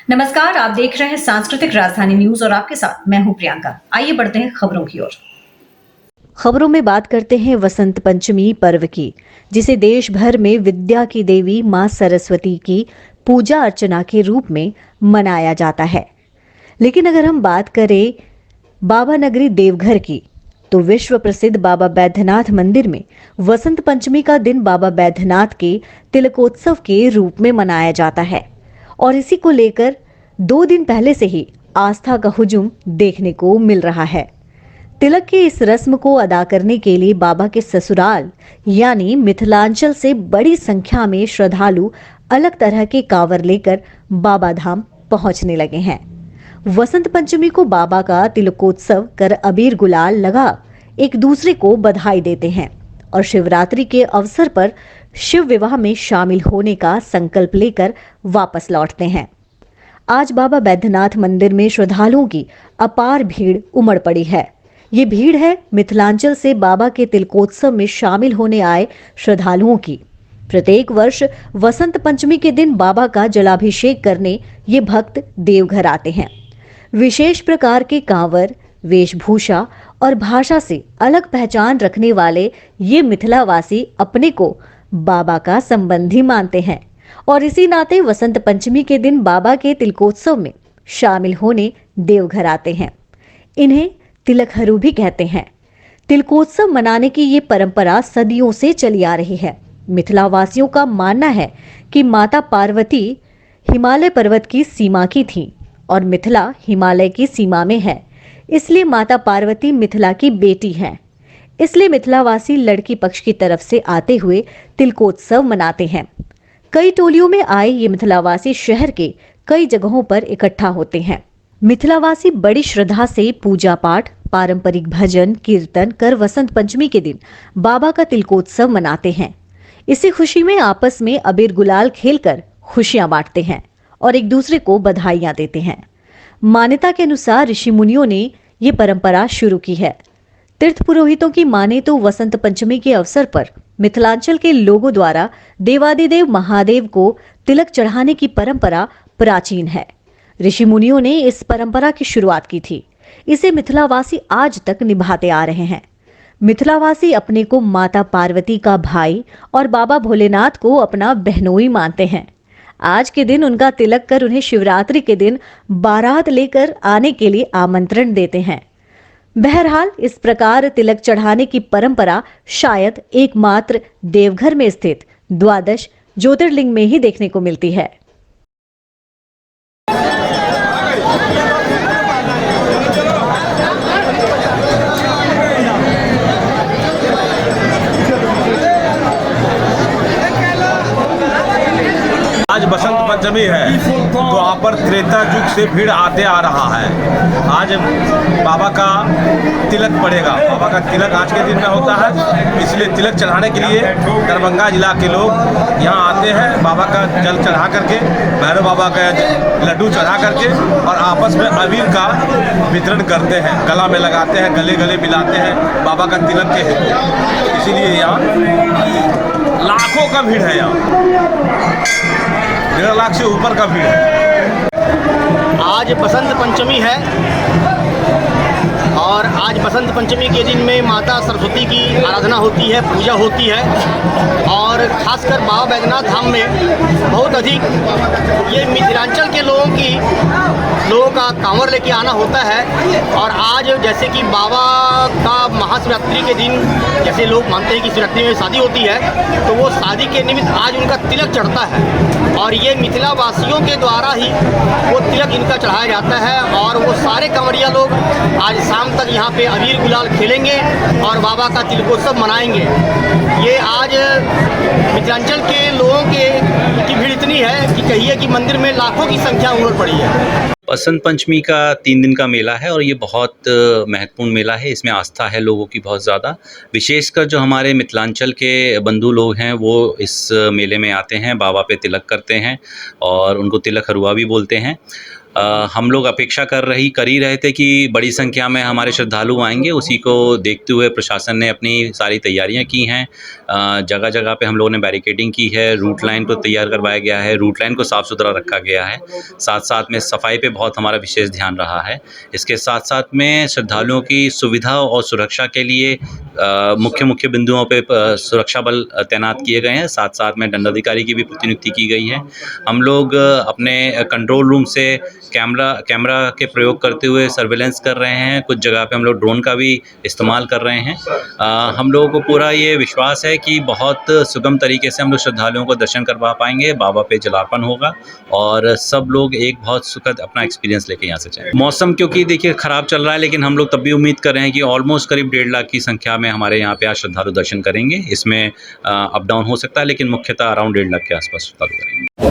नमस्कार, आप देख रहे हैं सांस्कृतिक राजधानी न्यूज और आपके साथ मैं हूं प्रियंका। आइए बढ़ते हैं खबरों की ओर। खबरों में बात करते हैं वसंत पंचमी पर्व की, जिसे देश भर में विद्या की देवी मां सरस्वती की पूजा अर्चना के रूप में मनाया जाता है। लेकिन अगर हम बात करें बाबा नगरी देवघर की, तो विश्व प्रसिद्ध बाबा बैद्यनाथ मंदिर में वसंत पंचमी का दिन बाबा बैद्यनाथ के तिलकोत्सव के रूप में मनाया जाता है और इसी को लेकर 2 दिन पहले से ही आस्था का हुजूम देखने को मिल रहा है। तिलक की इस रस्म को अदा करने के लिए बाबा के ससुराल यानी मिथिलांचल से बड़ी संख्या में श्रद्धालु अलग तरह के कांवर लेकर बाबा धाम पहुंचने लगे हैं। वसंत पंचमी को बाबा का तिलकोत्सव कर अबीर गुलाल लगा एक दूसरे को बधाई देते हैं और शिवरात्रि के अवसर पर शिव विवाह में शामिल होने का संकल्प लेकर वापस लौटते हैं। आज बाबा बैद्यनाथ मंदिर में श्रद्धालुओं की अपार भीड़ उमड़ पड़ी है। ये भीड़ है मिथिलांचल से बाबा के तिलकोत्सव में शामिल होने आए श्रद्धालुओं की। प्रत्येक वर्ष वसंत पंचमी के दिन बाबा का जलाभिषेक करने ये भक्त देवघर आते हैं। विशेष प्रकार के कांवर, वेशभूषा और भाषा से अलग पहचान रखने वाले ये मिथिलावासी अपने को बाबा का संबंधी मानते हैं और इसी नाते वसंत पंचमी के दिन बाबा के तिलकोत्सव में शामिल होने देवघर आते हैं। इन्हें तिलकहरू भी कहते हैं। तिलकोत्सव मनाने की ये परंपरा सदियों से चली आ रही है। मिथिलावासियों का मानना है कि माता पार्वती हिमालय पर्वत की सीमा की थी और मिथिला हिमालय की सीमा में है, इसलिए माता पार्वती मिथिला की बेटी हैं। इसलिए मिथिलावासी लड़की पक्ष की तरफ से आते हुए तिलकोत्सव मनाते हैं। कई टोलियों में आए ये मिथिलावासी शहर के कई जगहों पर इकट्ठा होते हैं। मिथिलावासी बड़ी श्रद्धा से पूजा पाठ, पारंपरिक भजन कीर्तन कर वसंत पंचमी के दिन बाबा का तिलकोत्सव मनाते हैं। इसी खुशी में आपस में अबीर गुलाल खेलकर खुशियां बांटते हैं और एक दूसरे को बधाइयां देते हैं। मान्यता के अनुसार ऋषि मुनियों ने ये परंपरा शुरू की है। तीर्थ पुरोहितों की माने तो वसंत पंचमी के अवसर पर मिथिलांचल के लोगों द्वारा देवादिदेव महादेव को तिलक चढ़ाने की परंपरा प्राचीन है। ऋषि मुनियों ने इस परंपरा की शुरुआत की थी। इसे मिथिलावासी आज तक निभाते आ रहे हैं। मिथिलावासी अपने को माता पार्वती का भाई और बाबा भोलेनाथ को अपना बहनोई मानते हैं। आज के दिन उनका तिलक कर उन्हें शिवरात्रि के दिन बारात लेकर आने के लिए आमंत्रण देते हैं। बहरहाल इस प्रकार तिलक चढ़ाने की परंपरा शायद एकमात्र देवघर में स्थित द्वादश ज्योतिर्लिंग में ही देखने को मिलती है। आज बसंत पंचमी है तो यहाँ पर त्रेता युग से भीड़ आते आ रहा है। आज बाबा का तिलक पड़ेगा। बाबा का तिलक आज के दिन में होता है, इसलिए तिलक चढ़ाने के लिए दरभंगा जिला के लोग यहाँ आते हैं। बाबा का जल चढ़ा करके, भैरव बाबा का लड्डू चढ़ा करके और आपस में अबीर का वितरण करते हैं, गला में लगाते हैं, गले गले मिलाते हैं बाबा का तिलक के हेतु। इसीलिए यहाँ लाखों का भीड़ है। यहाँ 1.5 लाख से ऊपर का भीड़ है। आज बसंत पंचमी है और आज बसंत पंचमी के दिन में माता सरस्वती की आराधना होती है, पूजा होती है और खासकर बाबा बैद्यनाथ धाम में बहुत अधिक ये मिथिलांचल के लोगों का कांवर लेके आना होता है। और आज जैसे कि बाबा का महाशिवरात्रि के दिन जैसे लोग मानते हैं कि शिवरात्रि में शादी होती है, तो वो शादी के निमित्त आज उनका तिलक चढ़ता है और ये मिथिलावासियों के द्वारा ही वो तिलक इनका चढ़ाया जाता है। और वो सारे कांवरिया लोग आज शाम तक यहाँ पे अबीर गुलाल खेलेंगे और बाबा का तिलकोत्सव मनाएंगे। ये आज मिथिलांचल के लोगों की भीड़ इतनी है कि कहिए कि मंदिर में लाखों की संख्या उमड़ पड़ी है। बसंत पंचमी का 3 दिन का मेला है और ये बहुत महत्वपूर्ण मेला है। इसमें आस्था है लोगों की बहुत ज़्यादा। विशेषकर जो हमारे मिथिलांचल के बंधु लोग हैं वो इस मेले में आते हैं, बाबा पे तिलक करते हैं और उनको तिलक हरुआ भी बोलते हैं। हम लोग अपेक्षा कर ही रहे थे कि बड़ी संख्या में हमारे श्रद्धालु आएंगे। उसी को देखते हुए प्रशासन ने अपनी सारी तैयारियां की हैं। जगह जगह पे हम लोगों ने बैरिकेडिंग की है, रूट लाइन को तैयार करवाया गया है, रूट लाइन को साफ़ सुथरा रखा गया है। साथ साथ में सफाई पे बहुत हमारा विशेष ध्यान रहा है। इसके साथ साथ में श्रद्धालुओं की सुविधा और सुरक्षा के लिए मुख्य बिंदुओं पे सुरक्षा बल तैनात किए गए हैं। साथ साथ में दंडाधिकारी की भी प्रतिनियुक्ति की गई है। हम लोग अपने कंट्रोल रूम से कैमरा के प्रयोग करते हुए सर्विलेंस कर रहे हैं। कुछ जगह पे हम लोग ड्रोन का भी इस्तेमाल कर रहे हैं। हम लोगों को पूरा ये विश्वास है कि बहुत सुगम तरीके से हम लोग श्रद्धालुओं को दर्शन करवा पाएंगे। बाबा पे जलार्पण होगा और सब लोग एक बहुत सुखद अपना एक्सपीरियंस लेके यहाँ से जाएंगे। मौसम क्योंकि देखिए ख़राब चल रहा है, लेकिन हम लोग तब भी उम्मीद कर रहे हैं कि ऑलमोस्ट करीब 1.5 लाख की संख्या में हमारे यहाँ पे आज श्रद्धालु दर्शन करेंगे। इसमें अप डाउन हो सकता है, लेकिन मुख्यतः अराउंड 1.5 लाख के आसपास श्रद्धालु करेंगे।